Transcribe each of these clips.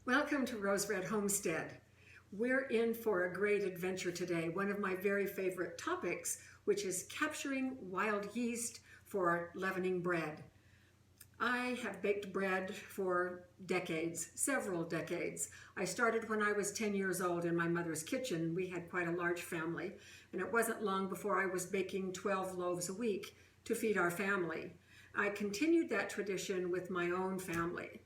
Welcome to Rose Red Homestead. We're in for a great adventure today. One of my very favorite topics, which is capturing wild yeast for leavening bread. I have baked bread for decades, several decades. I started when I was 10 years old in my mother's kitchen. We had quite a large family, and it wasn't long before I was baking 12 loaves a week to feed our family. I continued that tradition with my own family.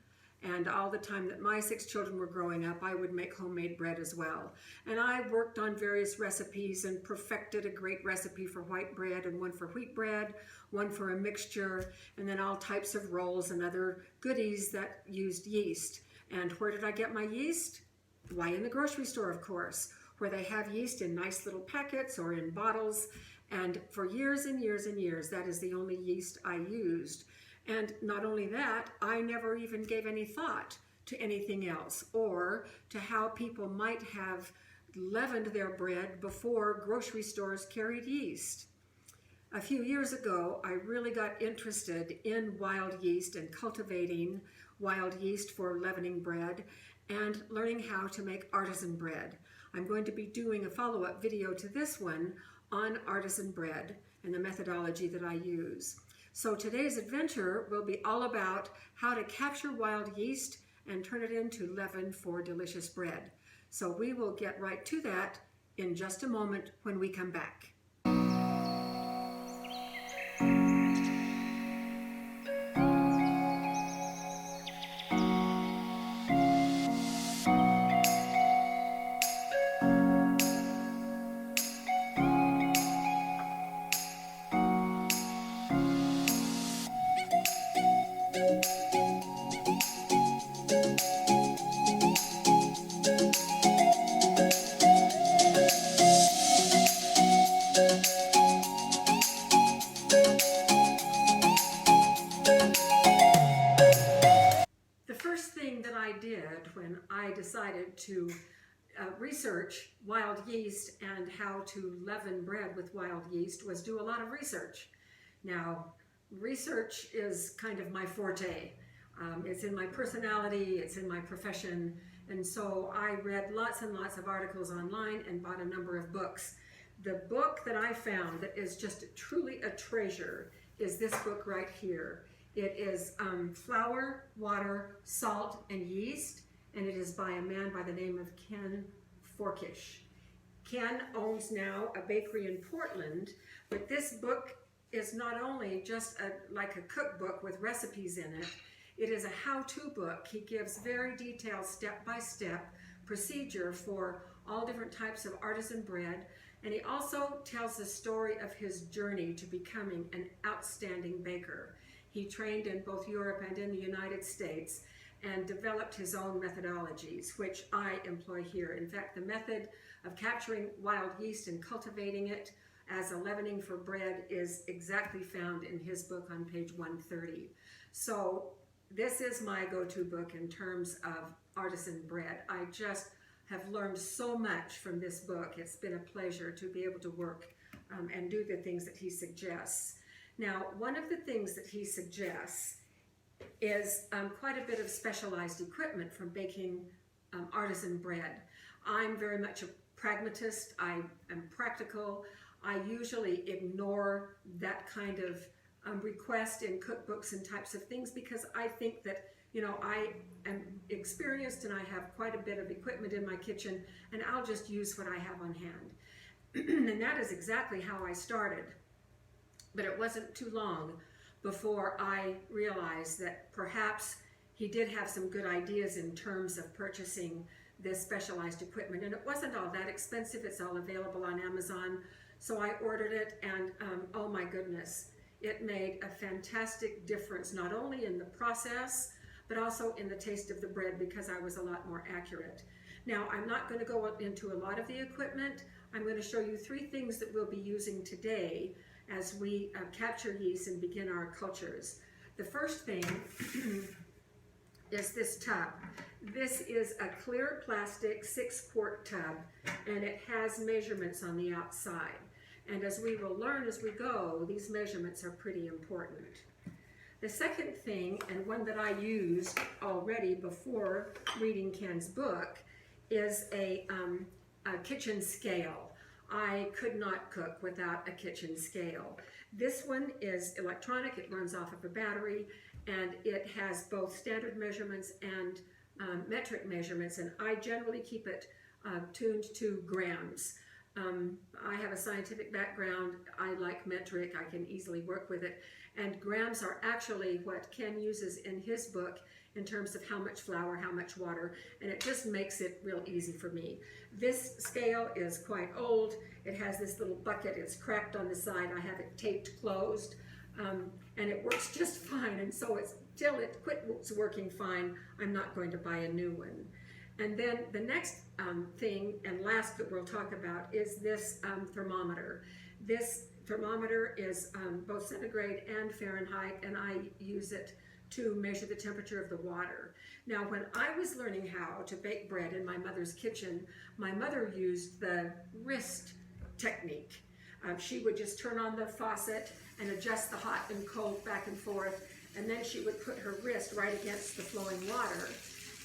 And all the time that my 6 children were growing up, I would make homemade bread as well. And I worked on various recipes and perfected a great recipe for white bread and one for wheat bread, one for a mixture, and then all types of rolls and other goodies that used yeast. And where did I get my yeast? Why, in the grocery store, of course, where they have yeast in nice little packets or in bottles. And for years and years and years, that is the only yeast I used. And not only that, I never even gave any thought to anything else or to how people might have leavened their bread before grocery stores carried yeast. A few years ago, I really got interested in wild yeast and cultivating wild yeast for leavening bread and learning how to make artisan bread. I'm going to be doing a follow-up video to this one on artisan bread and the methodology that I use. So today's adventure will be all about how to capture wild yeast and turn it into leaven for delicious bread. So we will get right to that in just a moment when we come back. When I decided to research wild yeast and how to leaven bread with wild yeast was do a lot of research. Now, research is kind of my forte. It's in my personality, it's in my profession, and so I read lots and lots of articles online and bought a number of books. The book that I found that is just truly a treasure is this book right here. It is Flour, Water, Salt, and Yeast, and it is by a man by the name of Ken Forkish. Ken owns now a bakery in Portland, but this book is not only just like a cookbook with recipes in it, it is a how-to book. He gives very detailed step-by-step procedure for all different types of artisan bread, and he also tells the story of his journey to becoming an outstanding baker. He trained in both Europe and in the United States and developed his own methodologies, which I employ here. In fact, the method of capturing wild yeast and cultivating it as a leavening for bread is exactly found in his book on page 130. So this is my go-to book in terms of artisan bread. I just have learned so much from this book. It's been a pleasure to be able to work and do the things that he suggests. Now, one of the things that he suggests is quite a bit of specialized equipment for baking artisan bread. I'm very much a pragmatist. I am practical. I usually ignore that kind of request in cookbooks and types of things because I think that, you know, I am experienced and I have quite a bit of equipment in my kitchen and I'll just use what I have on hand. And that is exactly how I started. But it wasn't too long before I realized that perhaps he did have some good ideas in terms of purchasing this specialized equipment. And it wasn't all that expensive. It's all available on Amazon. So I ordered it and oh my goodness, it made a fantastic difference, not only in the process, but also in the taste of the bread because I was a lot more accurate. Now, I'm not going to go into a lot of the equipment. I'm going to show you 3 things that we'll be using today as we capture yeast and begin our cultures. The first thing is this tub. This is a clear plastic 6-quart tub and it has measurements on the outside. And as we will learn as we go, these measurements are pretty important. The second thing, and one that I used already before reading Ken's book, is a kitchen scale. I could not cook without a kitchen scale. This one is electronic, it runs off of a battery, and it has both standard measurements and metric measurements, and I generally keep it tuned to grams. I have a scientific background, I like metric, I can easily work with it, and grams are actually what Ken uses in his book in terms of how much flour, how much water, and it just makes it real easy for me. This scale is quite old. It has this little bucket, it's cracked on the side. I have it taped closed, and it works just fine, and so till it quits working fine, I'm not going to buy a new one. And then the next thing and last that we'll talk about is this thermometer. This thermometer is both centigrade and Fahrenheit, and I use it to measure the temperature of the water. Now, when I was learning how to bake bread in my mother's kitchen, my mother used the wrist technique. She would just turn on the faucet and adjust the hot and cold back and forth, and then she would put her wrist right against the flowing water.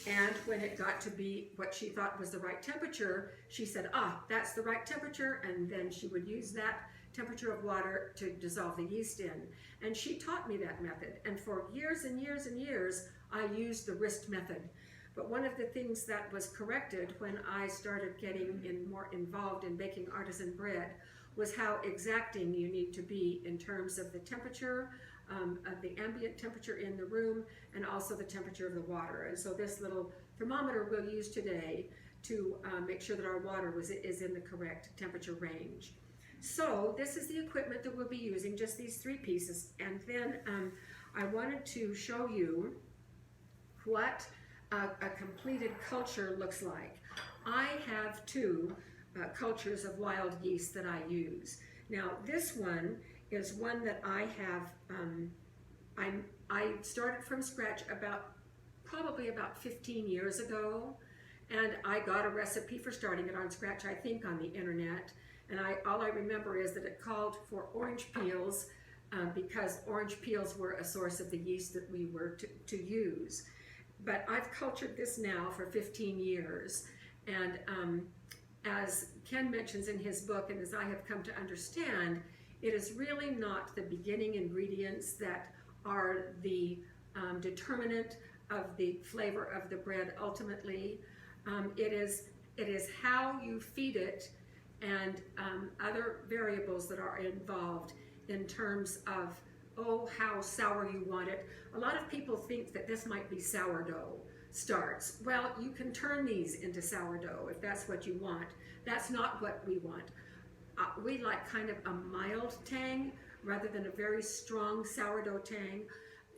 And when it got to be what she thought was the right temperature, she said, that's the right temperature, and then she would use that temperature of water to dissolve the yeast in. And she taught me that method, and for years and years and years, I used the wrist method. But one of the things that was corrected when I started getting more involved in baking artisan bread was how exacting you need to be in terms of the temperature, of the ambient temperature in the room, and also the temperature of the water. And so this little thermometer we'll use today to make sure that our water is in the correct temperature range. So this is the equipment that we'll be using, just these three pieces. And then I wanted to show you what a completed culture looks like. I have two cultures of wild yeast that I use. Now this one is one that I have, I started from scratch probably about 15 years ago, and I got a recipe for starting it on scratch, I think on the internet, and all I remember is that it called for orange peels because orange peels were a source of the yeast that we were to use. But I've cultured this now for 15 years, and as Ken mentions in his book, and as I have come to understand, it is really not the beginning ingredients that are the determinant of the flavor of the bread ultimately. It is how you feed it and other variables that are involved in terms of, how sour you want it. A lot of people think that this might be sourdough starts. Well, you can turn these into sourdough if that's what you want. That's not what we want. We like kind of a mild tang rather than a very strong sourdough tang.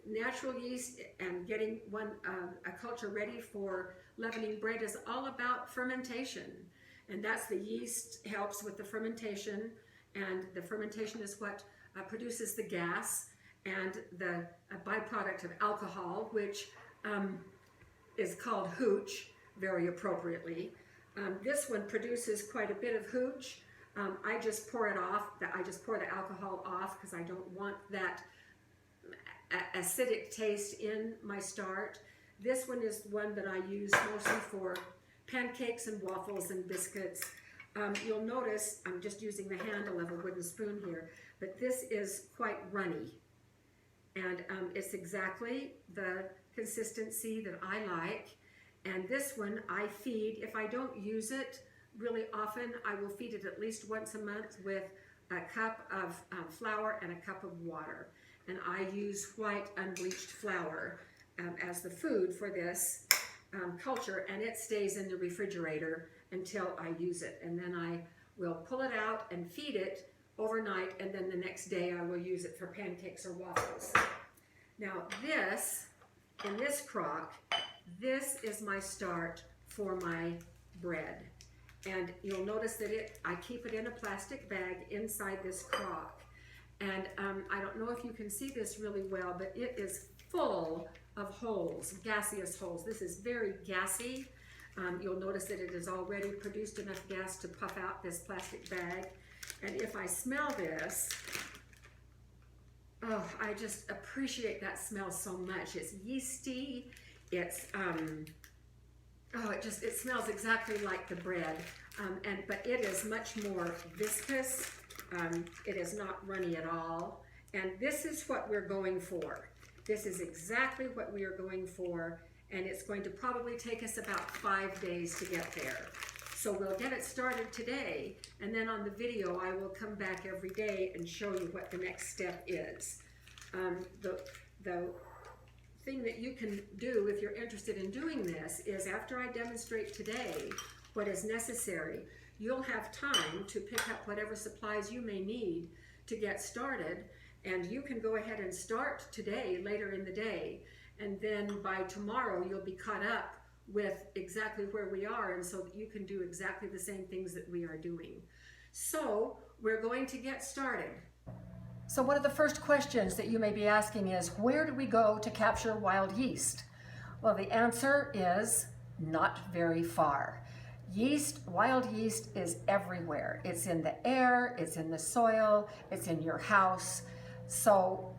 Natural yeast and getting a culture ready for leavening bread is all about fermentation. And that's the yeast helps with the fermentation, and the fermentation is what produces the gas and the byproduct of alcohol, which is called hooch, very appropriately. This one produces quite a bit of hooch. I just pour it off. I just pour the alcohol off because I don't want that acidic taste in my start. This one is one that I use mostly for pancakes and waffles and biscuits. You'll notice I'm just using the handle of a wooden spoon here, but this is quite runny. And it's exactly the consistency that I like. And this one I feed, if I don't use it really often, I will feed it at least once a month with a cup of flour and a cup of water. And I use white unbleached flour as the food for this culture, and it stays in the refrigerator until I use it. And then I will pull it out and feed it overnight, and then the next day I will use it for pancakes or waffles. Now this, in this crock, this is my start for my bread. And you'll notice that I keep it in a plastic bag inside this crock. And I don't know if you can see this really well, but it is full of holes, gaseous holes. This is very gassy. You'll notice that it has already produced enough gas to puff out this plastic bag. And if I smell this, Oh, I just appreciate that smell so much. It's yeasty. It's oh, it smells exactly like the bread. But it is much more viscous. It is not runny at all. And this is what we're going for. This is exactly what we are going for. And it's going to probably take us about 5 days to get there. So we'll get it started today, and then on the video I will come back every day and show you what the next step is. The thing that you can do if you're interested in doing this is, after I demonstrate today what is necessary, you'll have time to pick up whatever supplies you may need to get started, and you can go ahead and start today, later in the day, and then by tomorrow you'll be caught up with exactly where we are, and so that you can do exactly the same things that we are doing. So we're going to get started. So one of the first questions that you may be asking is, where do we go to capture wild yeast? Well, the answer is not very far. Wild yeast is everywhere. It's in the air, it's in the soil, it's in your house. So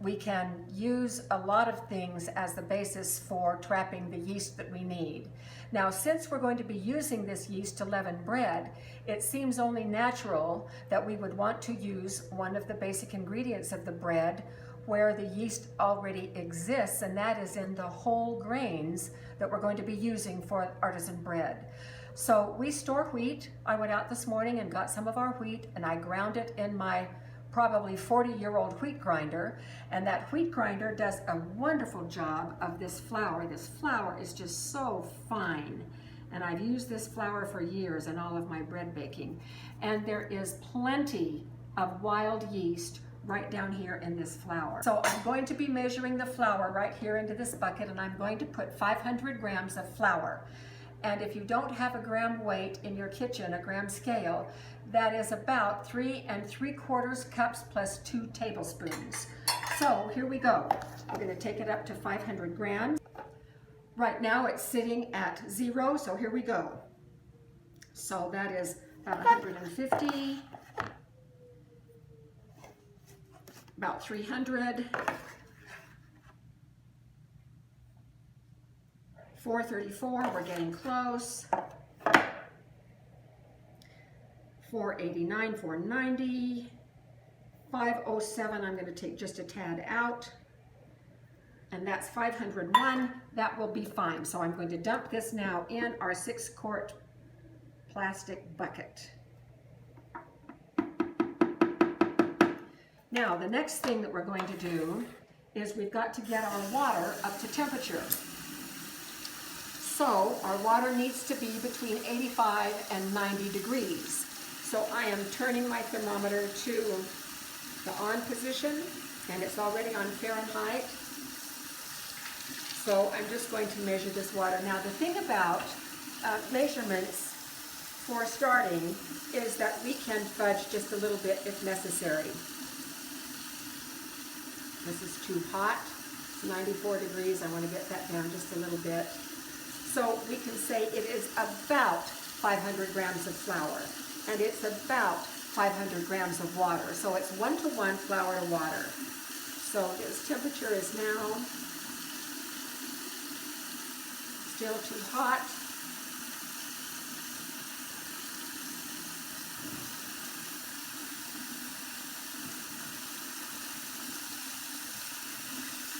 we can use a lot of things as the basis for trapping the yeast that we need. Now, since we're going to be using this yeast to leaven bread, it seems only natural that we would want to use one of the basic ingredients of the bread where the yeast already exists, and that is in the whole grains that we're going to be using for artisan bread. So we store wheat. I went out this morning and got some of our wheat, and I ground it in my probably 40-year-old wheat grinder, and that wheat grinder does a wonderful job of this flour. This flour is just so fine, and I've used this flour for years in all of my bread baking, and there is plenty of wild yeast right down here in this flour. So I'm going to be measuring the flour right here into this bucket, and I'm going to put 500 grams of flour. And if you don't have a gram weight in your kitchen, a gram scale, that is about 3 3/4 cups plus 2 tablespoons. So here we go. We're going to take it up to 500 grams. Right now it's sitting at 0, so here we go. So that is about 150, about 300, 434, we're getting close. 489, 490, 507, I'm going to take just a tad out, and that's 501. That will be fine. So I'm going to dump this now in our 6-quart plastic bucket. Now the next thing that we're going to do is we've got to get our water up to temperature. So our water needs to be between 85 and 90 degrees. So I am turning my thermometer to the on position, and it's already on Fahrenheit. So I'm just going to measure this water. Now the thing about measurements for starting is that we can fudge just a little bit if necessary. This is too hot. It's 94 degrees. I want to get that down just a little bit. So we can say it is about 500 grams of flour, and it's about 500 grams of water. So it's 1-to-1 flour to water. So this temperature is now still too hot.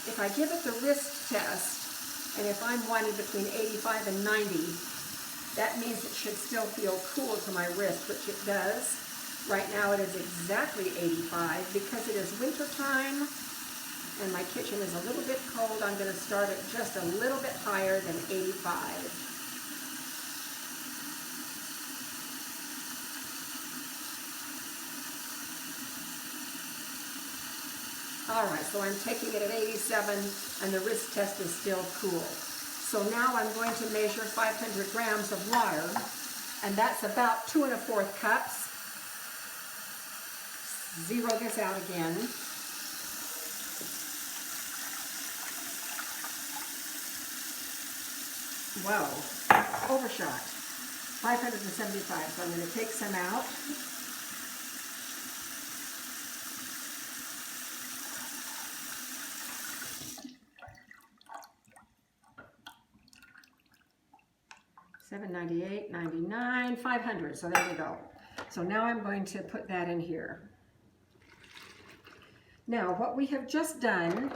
If I give it the wrist test, and if I'm wanting between 85 and 90, that means it should still feel cool to my wrist, which it does. Right now it is exactly 85. Because it is winter time and my kitchen is a little bit cold, I'm going to start it just a little bit higher than 85. Alright, so I'm taking it at 87 and the wrist test is still cool. So now I'm going to measure 500 grams of water, and that's about 2 1/4 cups. Zero this out again. Whoa, overshot. 575, so I'm going to take some out. $7.98, $99, $500. So there we go. So now I'm going to put that in here. Now what we have just done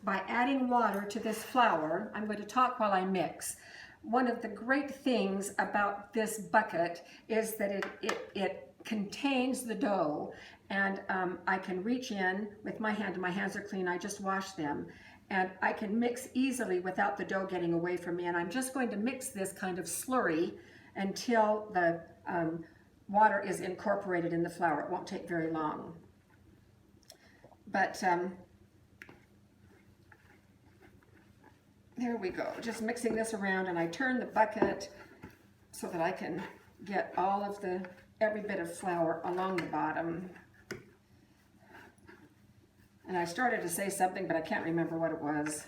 by adding water to this flour, I'm going to talk while I mix. One of the great things about this bucket is that it contains the dough, and I can reach in with my hand. My hands are clean, I just washed them. And I can mix easily without the dough getting away from me. And I'm just going to mix this kind of slurry until the water is incorporated in the flour. It won't take very long. But there we go. Just mixing this around, and I turn the bucket so that I can get all of every bit of flour along the bottom. And I started to say something, but I can't remember what it was.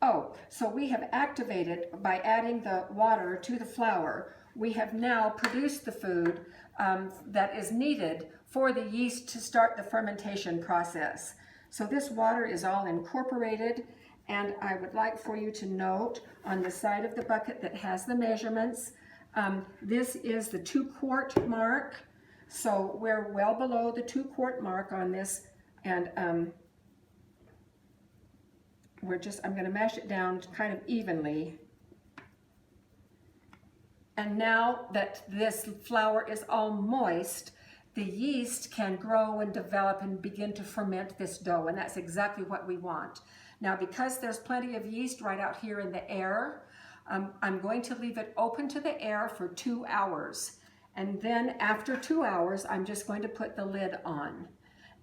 Oh, so we have activated by adding the water to the flour. We have now produced the food that is needed for the yeast to start the fermentation process. So this water is all incorporated, and I would like for you to note on the side of the bucket that has the measurements, this is the 2-quart mark. So we're well below the 2-quart mark on this, and I'm going to mash it down kind of evenly. And now that this flour is all moist, the yeast can grow and develop and begin to ferment this dough, and that's exactly what we want. Now, because there's plenty of yeast right out here in the air, I'm going to leave it open to the air for 2 hours. And then after 2 hours, I'm just going to put the lid on.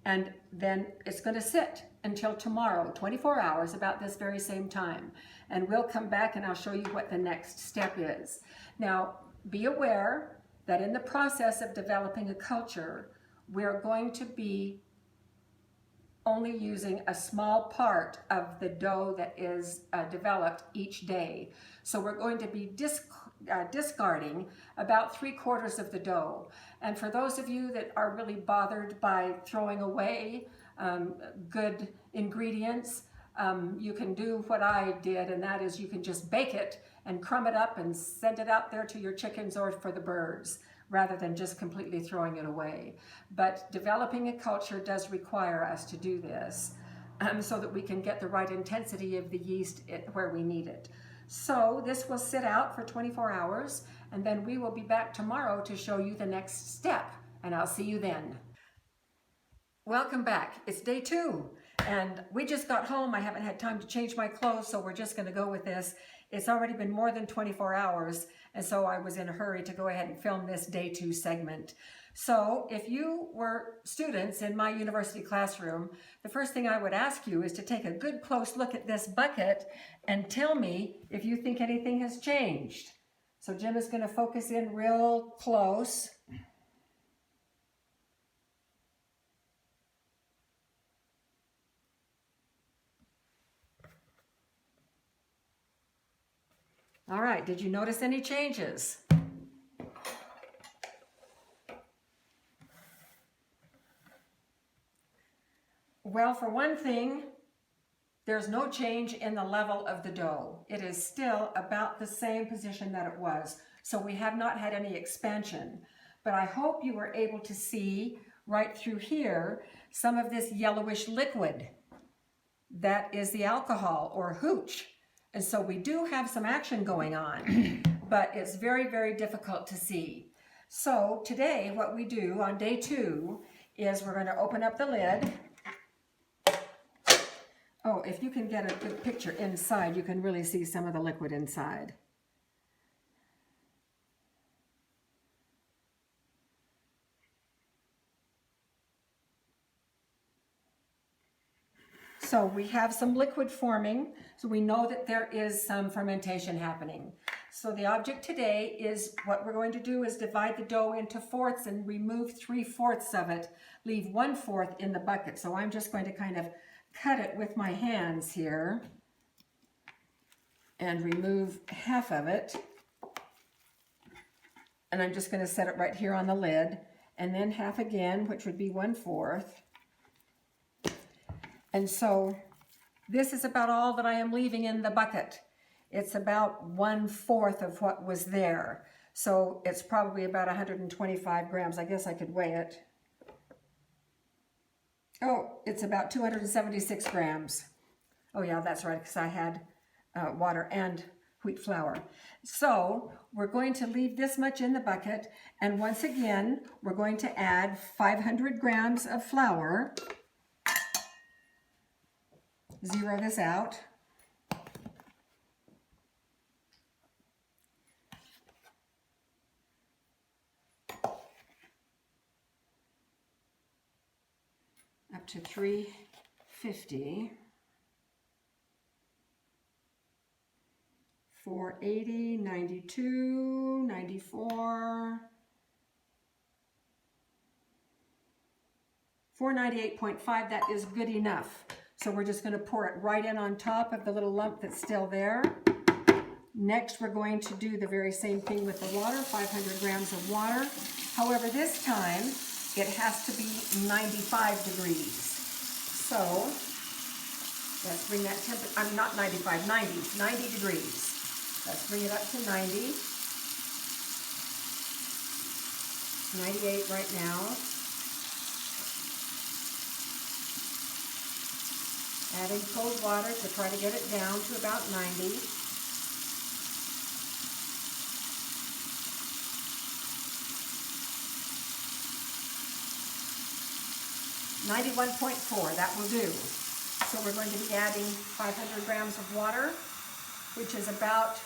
And then it's going to sit until tomorrow, 24 hours, about this very same time. And we'll come back and I'll show you what the next step is. Now, be aware that in the process of developing a culture, we're going to be only using a small part of the dough that is developed each day. So we're going to be discarding about 3/4 of the dough. And for those of you that are really bothered by throwing away good ingredients, you can do what I did, and that is you can just bake it and crumb it up and send it out there to your chickens or for the birds, rather than just completely throwing it away. But developing a culture does require us to do this so that we can get the right intensity of the yeast where we need it. So this will sit out for 24 hours, and then we will be back tomorrow to show you the next step, and I'll see you then. Welcome back. It's day 2, and we just got home. I haven't had time to change my clothes, so we're just going to go with this. It's already been more than 24 hours, and so I was in a hurry to go ahead and film this day 2 segment. So if you were students in my university classroom, the first thing I would ask you is to take a good close look at this bucket and tell me if you think anything has changed. So Jim is going to focus in real close. All right, did you notice any changes? Well, for one thing, there's no change in the level of the dough. It is still about the same position that it was. So we have not had any expansion. But I hope you were able to see right through here some of this yellowish liquid. That is the alcohol or hooch. And so we do have some action going on, but it's very, very difficult to see. So today what we do on day 2 is we're going to open up the lid. Oh, if you can get a good picture inside, you can really see some of the liquid inside. So we have some liquid forming, so we know that there is some fermentation happening. So the object today is, what we're going to do is divide the dough into fourths and remove 3/4 of it, leave 1/4 in the bucket. So I'm just going to kind of cut it with my hands here and remove half of it. And I'm just going to set it right here on the lid, and then half again, which would be 1/4. And so this is about all that I am leaving in the bucket. it's about 1/4 of what was there. So it's probably about 125 grams. I guess I could weigh it. Oh, it's about 276 grams. Oh yeah, that's right, because I had water and wheat flour. So we're going to leave this much in the bucket, and once again, we're going to add 500 grams of flour. Zero this out. Up to 350. 480, 92, 94, 498.5, that is good enough. So we're just going to pour it right in on top of the little lump that's still there. Next, we're going to do the very same thing with the water, 500 grams of water. However, this time, it has to be 95 degrees. So, let's bring that temperature, I'm not 95, 90 degrees. Let's bring it up to 90. 98 right now. Adding cold water to try to get it down to about 90. .4, that will do. So we're going to be adding 500 grams of water, which is about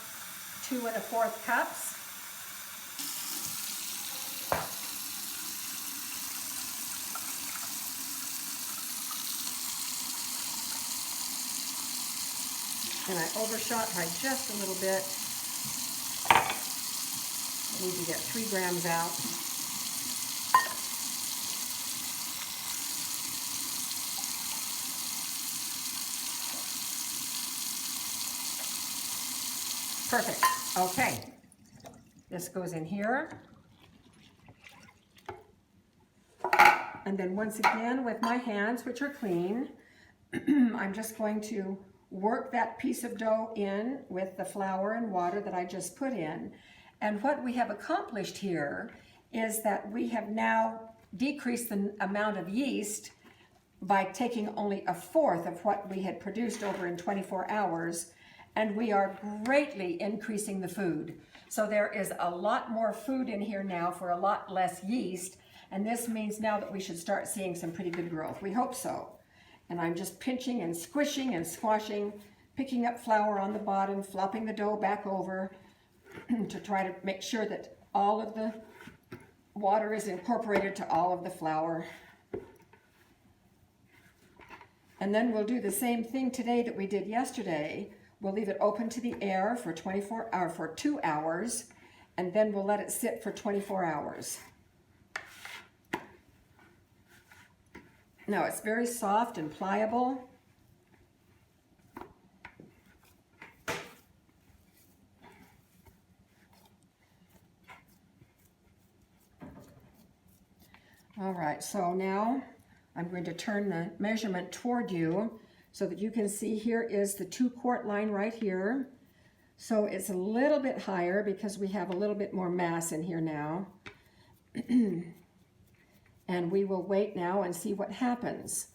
2 1/4 cups. And I overshot by just a little bit. I need to get 3 grams out. Perfect. Okay. This goes in here. And then once again with my hands, which are clean, I'm just going to work that piece of dough in with the flour and water that I just put in. And what we have accomplished here is that we have now decreased the amount of yeast by taking only 1/4 of what we had produced over in 24 hours. And we are greatly increasing the food. So there is a lot more food in here now for a lot less yeast. And this means now that we should start seeing some pretty good growth. We hope so. And I'm just pinching and squishing and squashing, picking up flour on the bottom, flopping the dough back over to try to make sure that all of the water is incorporated to all of the flour. And then we'll do the same thing today that we did yesterday. We'll leave it open to the air for 2 hours, and then we'll let it sit for 24 hours. Now it's very soft and pliable. All right, so now I'm going to turn the measurement toward you so that you can see here is the 2-quart line right here. So it's a little bit higher because we have a little bit more mass in here now. And we will wait now and see what happens.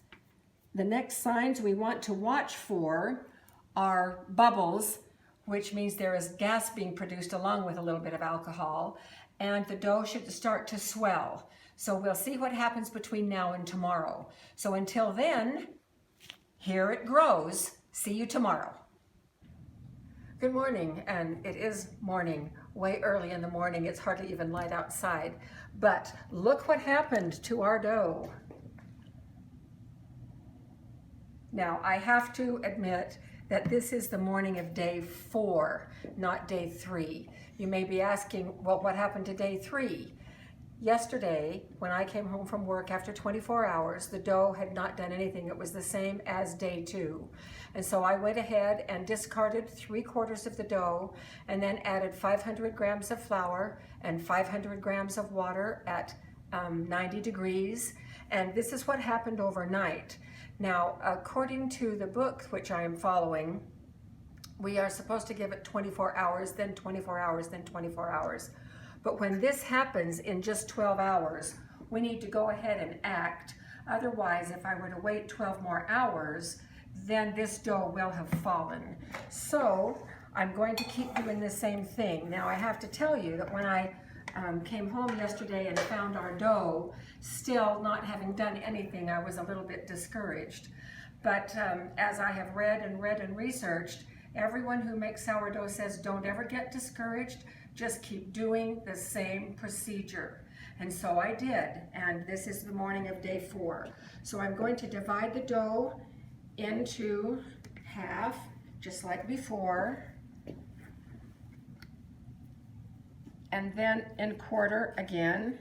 The next signs we want to watch for are bubbles, which means there is gas being produced along with a little bit of alcohol, and the dough should start to swell. So we'll see what happens between now and tomorrow. So until then, here it grows. See you tomorrow. Good morning, and it is morning, way early in the morning. It's hardly even light outside. But look what happened to our dough. Now, I have to admit that this is the morning of day 4, not day 3. You may be asking, well, what happened to day 3? Yesterday, when I came home from work after 24 hours, the dough had not done anything. It was the same as day 2. And so I went ahead and discarded 3/4 of the dough and then added 500 grams of flour and 500 grams of water at 90 degrees. And this is what happened overnight. Now, according to the book which I am following, we are supposed to give it 24 hours, then 24 hours, then 24 hours. But when this happens in just 12 hours, we need to go ahead and act. Otherwise, if I were to wait 12 more hours, then this dough will have fallen. So I'm going to keep doing the same thing. Now I have to tell you that when I came home yesterday and found our dough still not having done anything, I was a little bit discouraged. But as I have read and researched, everyone who makes sourdough says don't ever get discouraged, just keep doing the same procedure. And so I did, and this is the morning of day 4. So I'm going to divide the dough into half, just like before, and then in quarter again.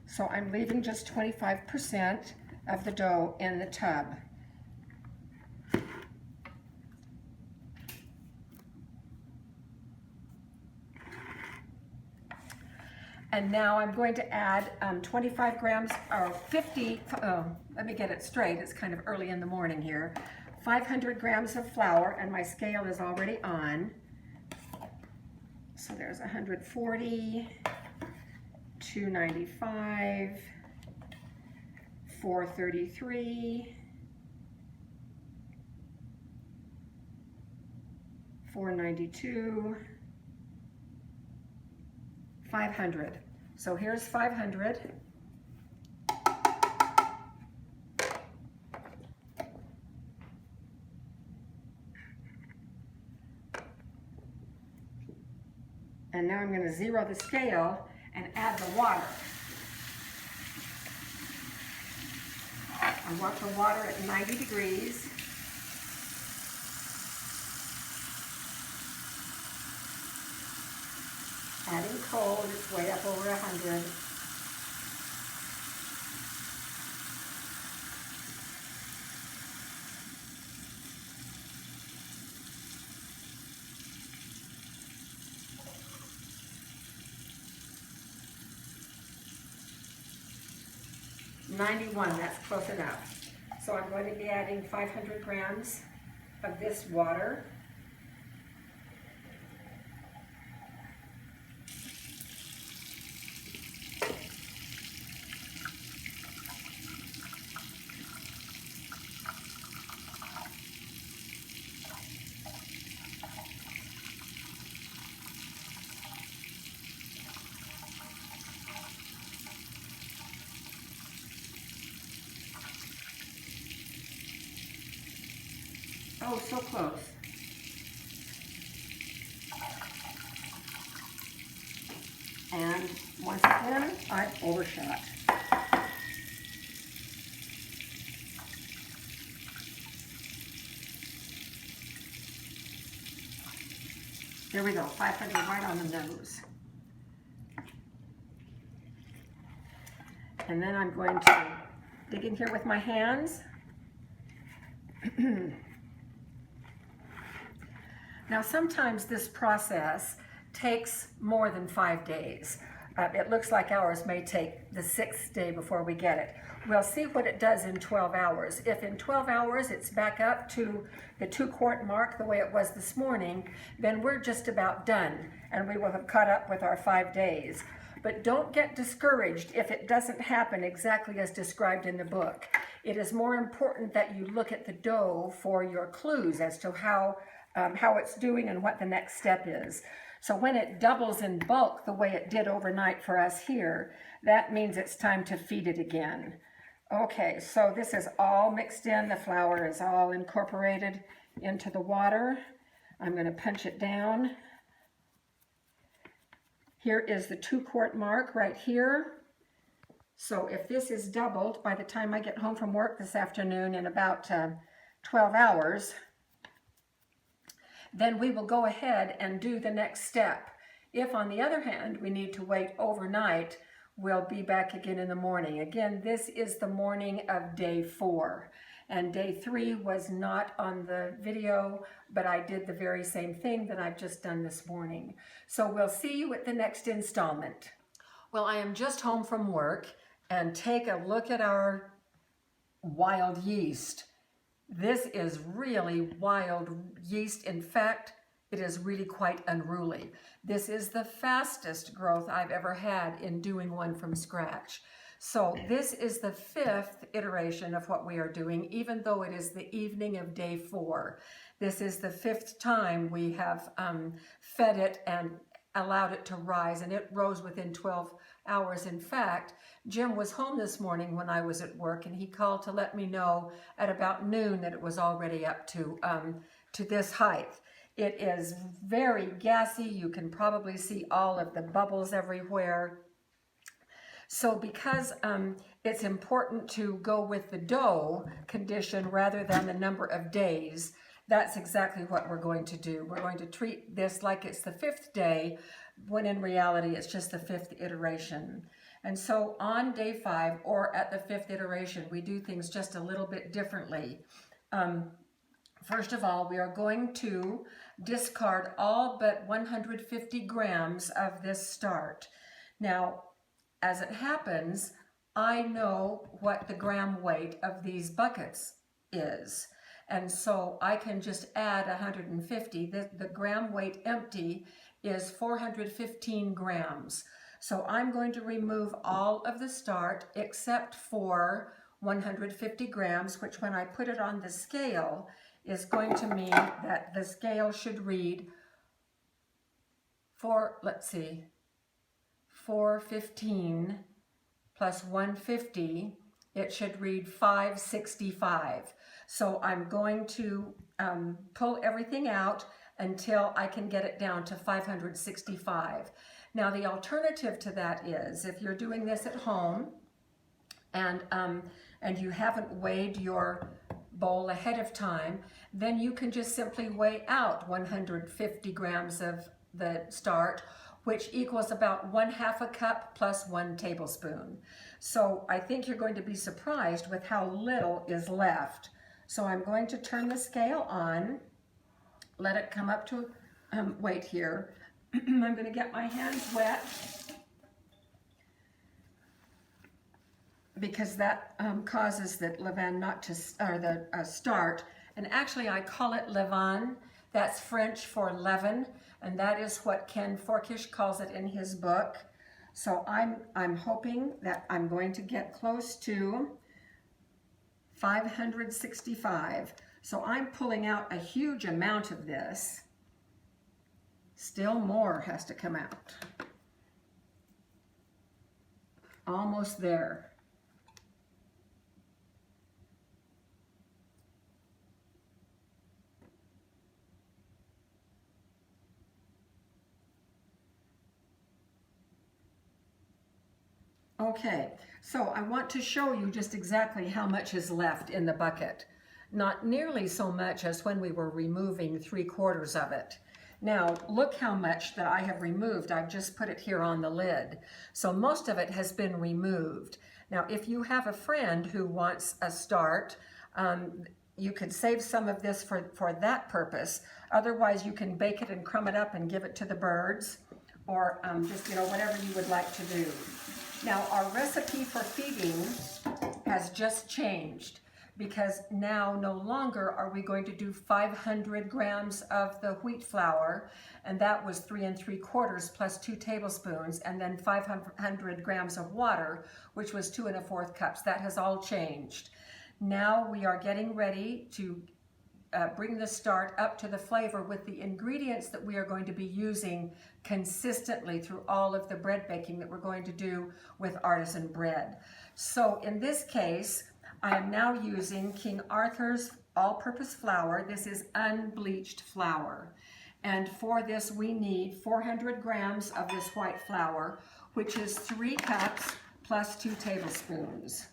So I'm leaving just 25% of the dough in the tub. And now I'm going to add 25 grams, or 50, let me get it straight, it's kind of early in the morning here. 500 grams of flour, and my scale is already on. So there's 140, 295, 433, 492, 500. So here's 500. And now I'm going to zero the scale and add the water. I want the water at 90 degrees. Adding cold, it's way up over 100. .91, that's close enough. So I'm going to be adding 500 grams of this water. Oh, so close. And once again, I've overshot. There we go, 500 right on the nose. And then I'm going to dig in here with my hands. Now sometimes this process takes more than 5 days. It looks like ours may take the 6th day before we get it. We'll see what it does in 12 hours. If in 12 hours it's back up to the 2-quart mark the way it was this morning, then we're just about done and we will have caught up with our 5 days. But don't get discouraged if it doesn't happen exactly as described in the book. It is more important that you look at the dough for your clues as to how it's doing and what the next step is. So when it doubles in bulk the way it did overnight for us here, that means it's time to feed it again. Okay, so this is all mixed in. The flour is all incorporated into the water. I'm going to punch it down. Here is the 2-quart mark right here. So if this is doubled by the time I get home from work this afternoon in about 12 hours, then we will go ahead and do the next step. If, on the other hand, we need to wait overnight, we'll be back again in the morning. Again, this is the morning of day 4. And day 3 was not on the video, but I did the very same thing that I've just done this morning. So we'll see you at the next installment. Well, I am just home from work, and take a look at our wild yeast. This is really wild yeast. In fact, it is really quite unruly. This is the fastest growth I've ever had in doing one from scratch. So this is the 5th iteration of what we are doing, even though it is the evening of day 4. This is the 5th time we have fed it and allowed it to rise, and it rose within 12 hours. In fact, Jim was home this morning when I was at work, and he called to let me know at about noon that it was already up to this height. It is very gassy. You can probably see all of the bubbles everywhere. So because it's important to go with the dough condition rather than the number of days, that's exactly what we're going to do. We're going to treat this like it's the 5th day, when in reality it's just the 5th iteration. And so on day 5, or at the 5th iteration, we do things just a little bit differently. First of all, we are going to discard all but 150 grams of this start. Now, as it happens, I know what the gram weight of these buckets is. And so I can just add 150. The gram weight empty is 415 grams. So I'm going to remove all of the start except for 150 grams, which when I put it on the scale is going to mean that the scale should read 415 plus 150, it should read 565. So I'm going to pull everything out until I can get it down to 565. Now the alternative to that is, if you're doing this at home and you haven't weighed your bowl ahead of time, then you can just simply weigh out 150 grams of the start, which equals about 1/2 a cup plus 1 tablespoon. So I think you're going to be surprised with how little is left. So I'm going to turn the scale on, let it come up to weight here. I'm going to get my hands wet because that causes the levain not to, or the start. And actually I call it levain. That's French for leaven, and that is what Ken Forkish calls it in his book. So I'm hoping that I'm going to get close to 565. So I'm pulling out a huge amount of this. Still more has to come out. Almost there. Okay, so I want to show you just exactly how much is left in the bucket. Not nearly so much as when we were removing 3/4 of it. Now, look how much that I have removed. I've just put it here on the lid. So most of it has been removed. Now, if you have a friend who wants a start, you could save some of this for that purpose. Otherwise, you can bake it and crumb it up and give it to the birds, or just, whatever you would like to do. Now, our recipe for feeding has just changed, because now no longer are we going to do 500 grams of the wheat flour, and that was 3 3/4 plus 2 tablespoons, and then 500 grams of water, which was 2 1/4 cups. That has all changed. Now we are getting ready to bring the start up to the flavor with the ingredients that we are going to be using consistently through all of the bread baking that we're going to do with artisan bread. So in this case, I am now using King Arthur's all-purpose flour. This is unbleached flour. And for this, we need 400 grams of this white flour, which is 3 cups plus 2 tablespoons.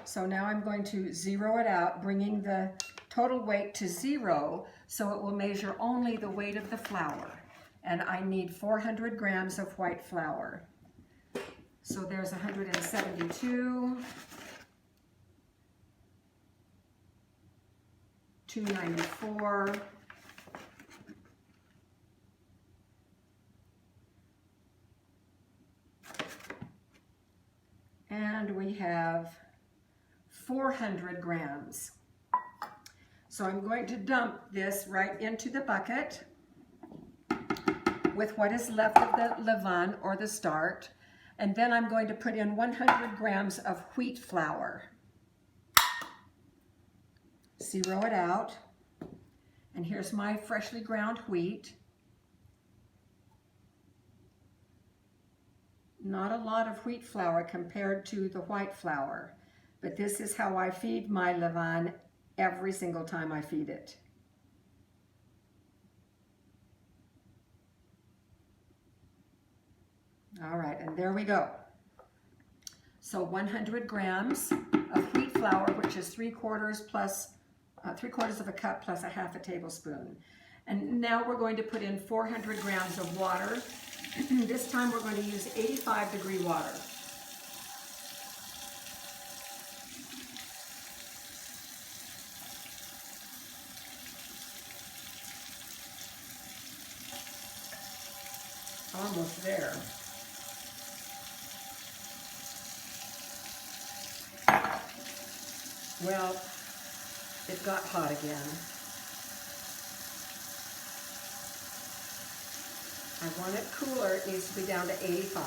So now I'm going to zero it out, bringing the total weight to 0, so it will measure only the weight of the flour. And I need 400 grams of white flour. So there's 172, 294, and we have 400 grams. So I'm going to dump this right into the bucket with what is left of the levain or the start. And then I'm going to put in 100 grams of wheat flour. Zero it out. And here's my freshly ground wheat. Not a lot of wheat flour compared to the white flour, but this is how I feed my levain every single time I feed it. All right, and there we go. So 100 grams of wheat flour, which is 3/4 of a cup plus a half a tablespoon. And now we're going to put in 400 grams of water. This time we're going to use 85-degree water. Almost there. Well, it got hot again. I want it cooler. It needs to be down to 85.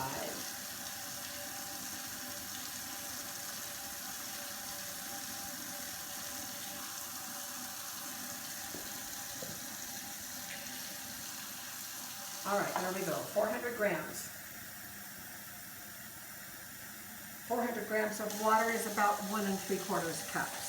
All right, there we go. 400 grams. 400 grams of water is about 1 3/4 cups.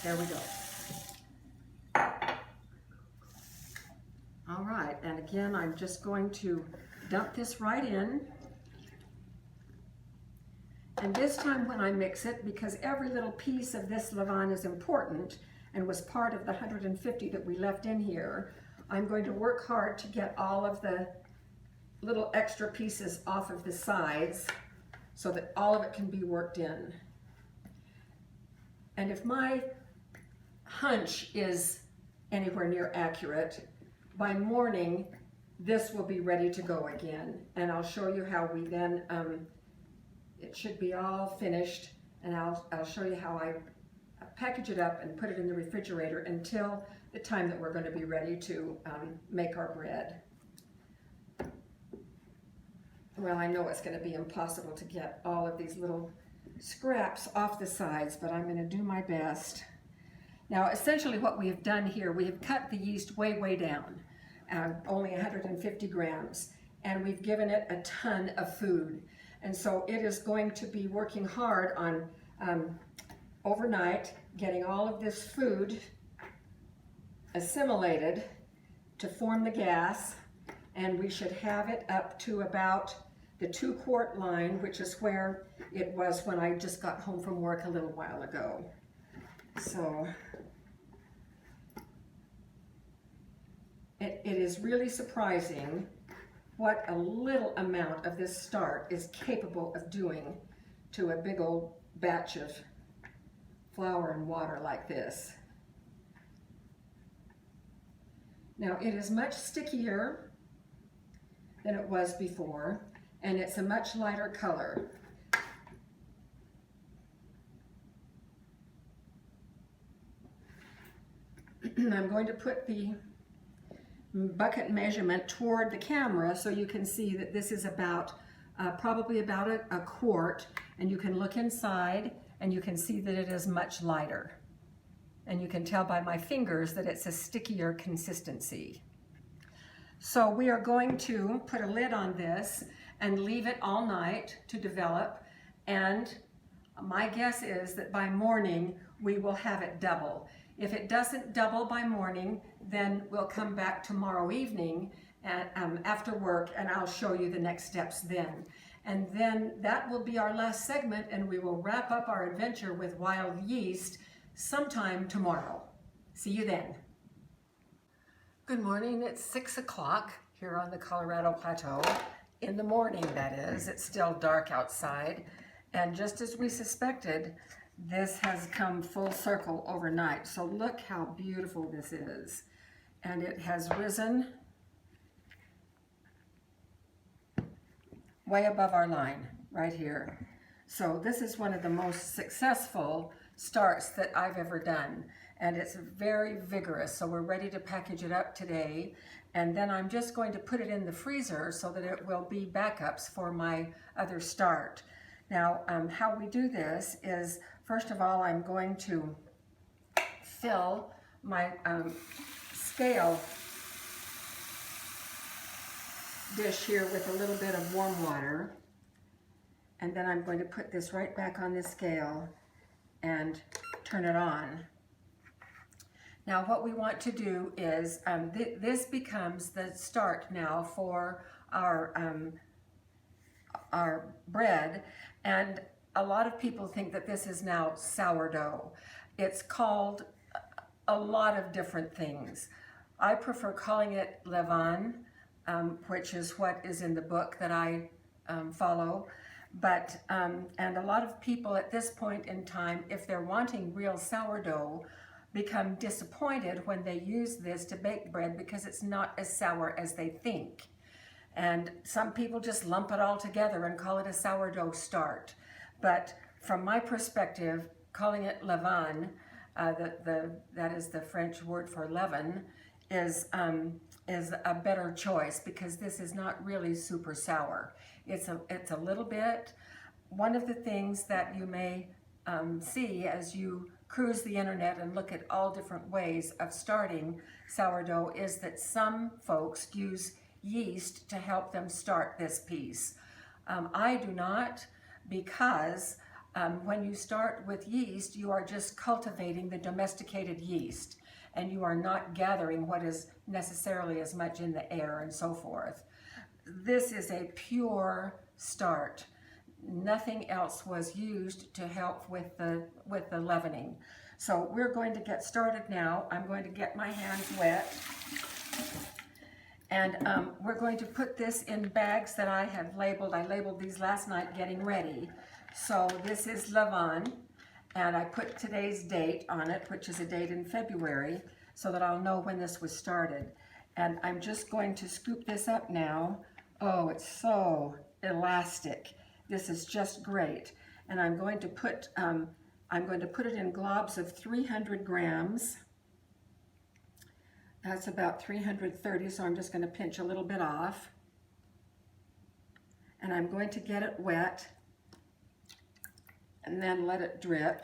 There we go. All right, and again, I'm just going to dump this right in. And this time when I mix it, because every little piece of this levain is important and was part of the 150 that we left in here, I'm going to work hard to get all of the little extra pieces off of the sides so that all of it can be worked in. And if my hunch is anywhere near accurate, by morning this will be ready to go again, and I'll show you how we then it should be all finished, and I'll show you how I package it up and put it in the refrigerator until the time that we're going to be ready to make our bread. Well, I know it's going to be impossible to get all of these little scraps off the sides, but I'm going to do my best. Now, essentially what we have done here, we have cut the yeast way down, only 150 grams, and we've given it a ton of food. And so it is going to be working hard on overnight, getting all of this food assimilated to form the gas, and we should have it up to about the 2-quart line, which is where it was when I just got home from work a little while ago. So it is really surprising what a little amount of this start is capable of doing to a big old batch of flour and water like this. Now, it is much stickier than it was before, and it's a much lighter color. I'm going to put the bucket measurement toward the camera so you can see that this is about probably about a quart, and you can look inside and you can see that it is much lighter, and you can tell by my fingers that it's a stickier consistency. So we are going to put a lid on this and leave it all night to develop, and my guess is that by morning we will have it double. If it doesn't double by morning, then we'll come back tomorrow evening after work, and I'll show you the next steps then. And then that will be our last segment, and we will wrap up our adventure with wild yeast sometime tomorrow. See you then. Good morning. It's 6 o'clock here on the Colorado Plateau, in the morning, that is. It's still dark outside. And just as we suspected, this has come full circle overnight. So look how beautiful this is. And it has risen way above our line right here. So this is one of the most successful starts that I've ever done. And it's very vigorous. So we're ready to package it up today. And then I'm just going to put it in the freezer so that it will be backups for my other start. Now, how we do this is, first of all, I'm going to fill my scale dish here with a little bit of warm water. And then I'm going to put this right back on the scale and turn it on. Now what we want to do is, this becomes the start now for our bread, and a lot of people think that this is now sourdough. It's called a lot of different things. I prefer calling it levain, which is what is in the book that I follow. But, and a lot of people at this point in time, if they're wanting real sourdough, become disappointed when they use this to bake bread because it's not as sour as they think. And some people just lump it all together and call it a sourdough start. But from my perspective, calling it levain, that is the French word for leaven, is a better choice because this is not really super sour. It's a little bit. One of the things that you may see as you cruise the internet and look at all different ways of starting sourdough is that some folks use yeast to help them start this piece. I do not, because when you start with yeast, you are just cultivating the domesticated yeast, and you are not gathering what is necessarily as much in the air and so forth. This is a pure start. Nothing else was used to help with the leavening. So we're going to get started now. I'm going to get my hands wet. And we're going to put this in bags that I have labeled. I labeled these last night getting ready. So this is levain, and I put today's date on it, which is a date in February, so that I'll know when this was started. And I'm just going to scoop this up now. Oh, it's so elastic. This is just great. And I'm going to put it in globs of 300 grams. That's about 330, so I'm just going to pinch a little bit off. And I'm going to get it wet and then let it drip.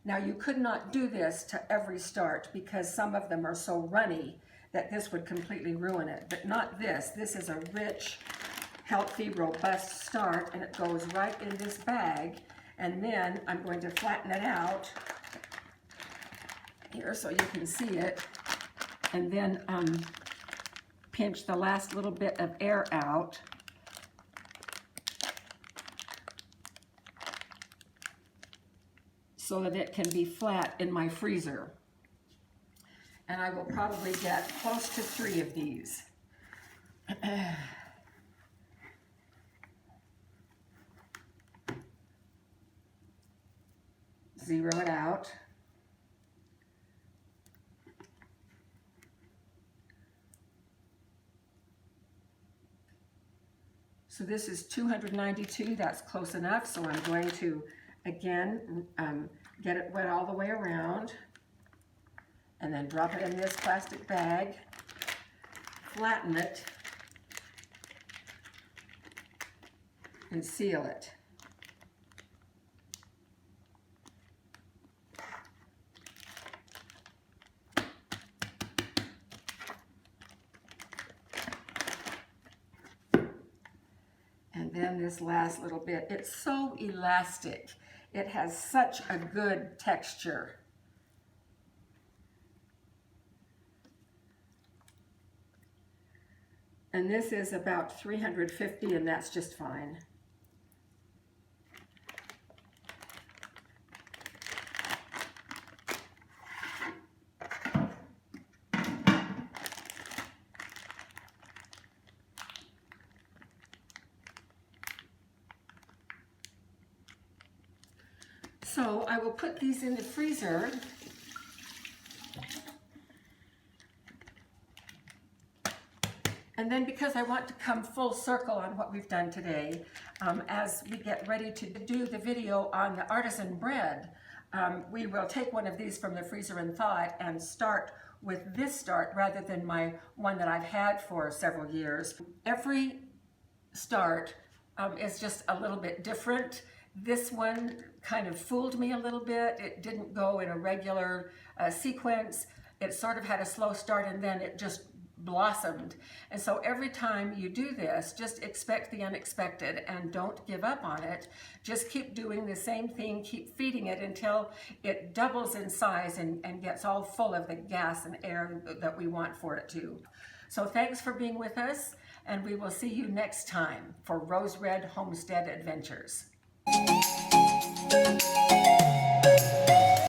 Now you could not do this to every start because some of them are so runny that this would completely ruin it, but not this. This is a rich, healthy, robust start, and it goes right in this bag. And then I'm going to flatten it out here so you can see it, and then pinch the last little bit of air out. So that it can be flat in my freezer. And I will probably get close to 3 of these. Zero it out. So this is 292, that's close enough. So I'm going to, again, get it wet all the way around, and then drop it in this plastic bag, flatten it, and seal it. And then this last little bit, it's so elastic. It has such a good texture. And this is about 350, and that's just fine. So I will put these in the freezer. And then, because I want to come full circle on what we've done today, as we get ready to do the video on the artisan bread, we will take one of these from the freezer and thaw it and start with this start rather than my one that I've had for several years. Every start is just a little bit different. This one kind of fooled me a little bit. It didn't go in a regular sequence. It sort of had a slow start and then it just blossomed. And so every time you do this, just expect the unexpected and don't give up on it. Just keep doing the same thing, keep feeding it until it doubles in size and gets all full of the gas and air that we want for it to. So thanks for being with us, and we will see you next time for Rose Red Homestead Adventures.